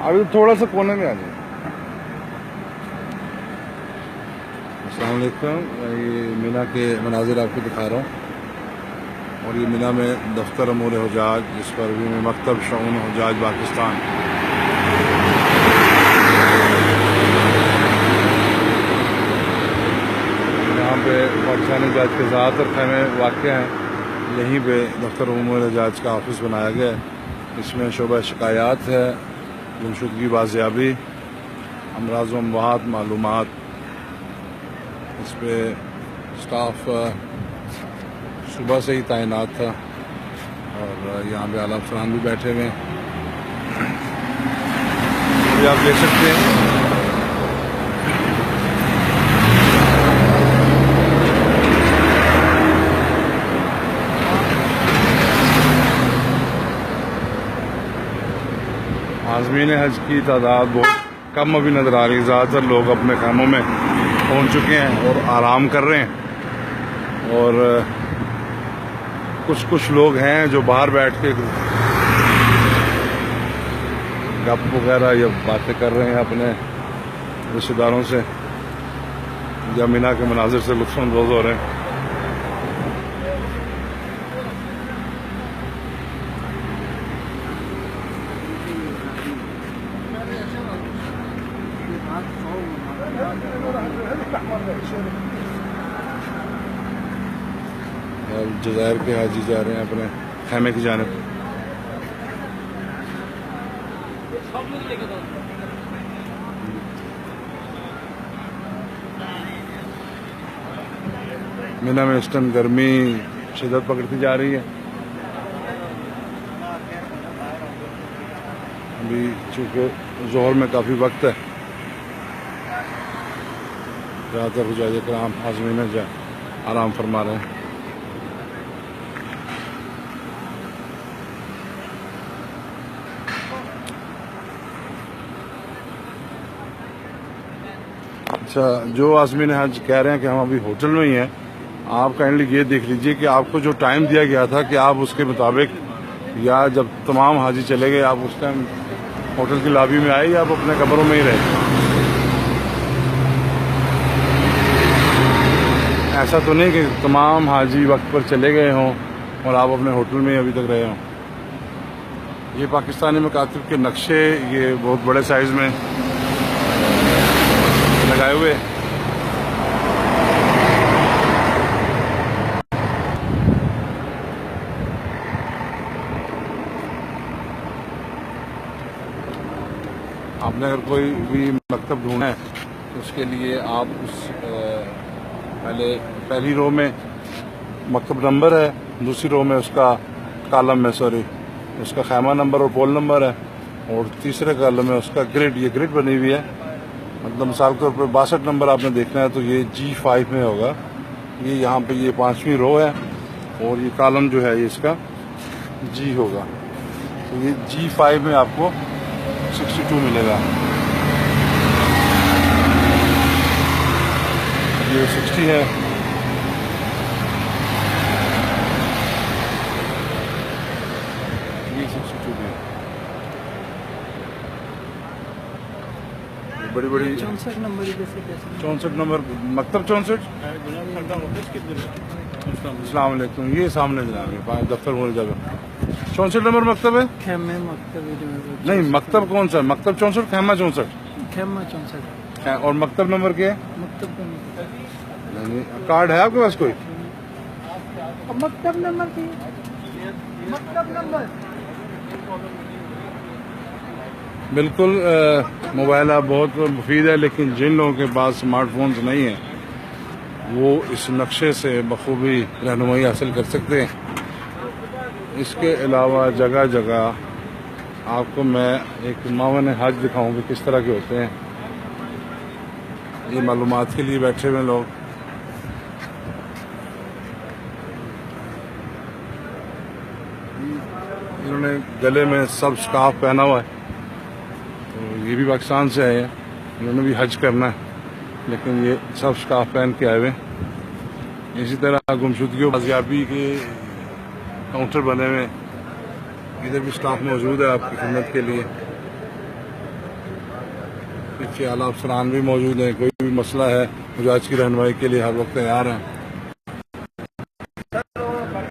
अभी थोड़ा सा कोने में आ जाए। अस्सलाम वालेकुम, ये मिना के मनाजिर आपको दिखा रहा हूँ। और ये मिना में दफ्तर अमूर हुजाज, जिस पर भी में मकतब शऊन हुजाज पाकिस्तान। यहाँ पे पाकिस्तानी जज के ज़्यादातर खैमे वाक़ हैं। यहीं पे दफ्तर अमूर हुजाज का ऑफिस बनाया गया है। इसमें शोबा शिकायात है, गुमशुदगी बाजियाबी, अमराज़ व अमवात मालूमात। इस पर स्टाफ सुबह से ही तैनात था। और यहाँ पे आला अफसरान भी बैठे हुए हैं, ये आप देख सकते हैं। आज़मीन हज की तादाद बहुत कम अभी नज़र आ रही है। ज़्यादातर लोग अपने खैमों में पहुंच चुके हैं और आराम कर रहे हैं। और कुछ लोग हैं जो बाहर बैठ के गप वगैरह या बातें कर रहे हैं अपने रिश्तेदारों से, या मिना के मनाजिर से लुत्फ़अंदोज़ हो रहे हैं। जज़ायर के हाजी जा रहे हैं अपने खैमे की जानिब। मिना में इस टाइम गर्मी शिद्दत पकड़ती जा रही है। अभी चूँकि ज़ोहर में काफ़ी वक्त है, ज़्यादातर हुज्जाज किराम आज़मीन आराम फरमा रहे हैं। अच्छा, जो आज़मीन हज कह रहे हैं कि हम अभी होटल में ही हैं, आप काइंडली ये देख लीजिए कि आपको जो टाइम दिया गया था कि आप उसके मुताबिक, या जब तमाम हाजी चले गए आप उस टाइम होटल की लॉबी में आए या आप अपने कमरों में ही रहे। ऐसा तो नहीं कि तमाम हाजी वक्त पर चले गए हों और आप अपने होटल में ही अभी तक रहे हों। ये पाकिस्तानी मकातिब के नक्शे ये बहुत बड़े साइज़ में लगाए हुए। आपने अगर कोई भी मकतब ढूंढना है तो उसके लिए आप उस पहली रो में मकतब नंबर है, दूसरी रो में उसका कॉलम में उसका खैमा नंबर और पोल नंबर है, और तीसरे कॉलम में उसका ग्रिड, ये ग्रिड बनी हुई है। मतलब मिसाल के तौर पर 62 नंबर आपने देखना है तो ये G5 में होगा। ये यहाँ पे ये 5वीं रो है और ये कॉलम जो है ये इसका G होगा। तो ये G5 में आपको 62 मिलेगा। ये 60 है। ये 62 भी है। बड़ी 64 नंबर, 64 नंबर मकतब 64। अस्सलाम वालेकुम, ये सामने जनाब दफ्तर मोल जगह 64 नंबर मकतब है। खेमे मकतब नहीं, मकतब कौन सा? मकतब 64, खैमा 64। खेमा 64 और मकतब नंबर क्या है? मकतब का नहीं, कार्ड है आपके पास कोई? मकतब नंबर की मकतब नंबर। बिल्कुल, मोबाइल आप बहुत मुफीद है, लेकिन जिन लोगों के पास स्मार्टफोन्स नहीं है वो इस नक्शे से बखूबी रहनुमाई हासिल कर सकते हैं। इसके अलावा जगह जगह आपको मैं एक मावन हज दिखाऊं कि किस तरह के होते हैं। ये मालूमात के लिए बैठे हुए लोग। इन्होंने गले में सब स्कार्फ पहना हुआ है, तो ये भी पाकिस्तान से आए हैं, इन्होंने भी हज करना है, लेकिन ये सब स्कार्फ पहन के आए हुए। इसी तरह गुमशुदगी और बाजियाबी के काउंटर बने हुए, इधर भी स्टाफ मौजूद है आपकी खिदमत के लिए। पीछे आला अफसरान भी मौजूद हैं। कोई भी मसला है मुजाहिद की रहनुमाई के लिए हर वक्त तैयार हैं।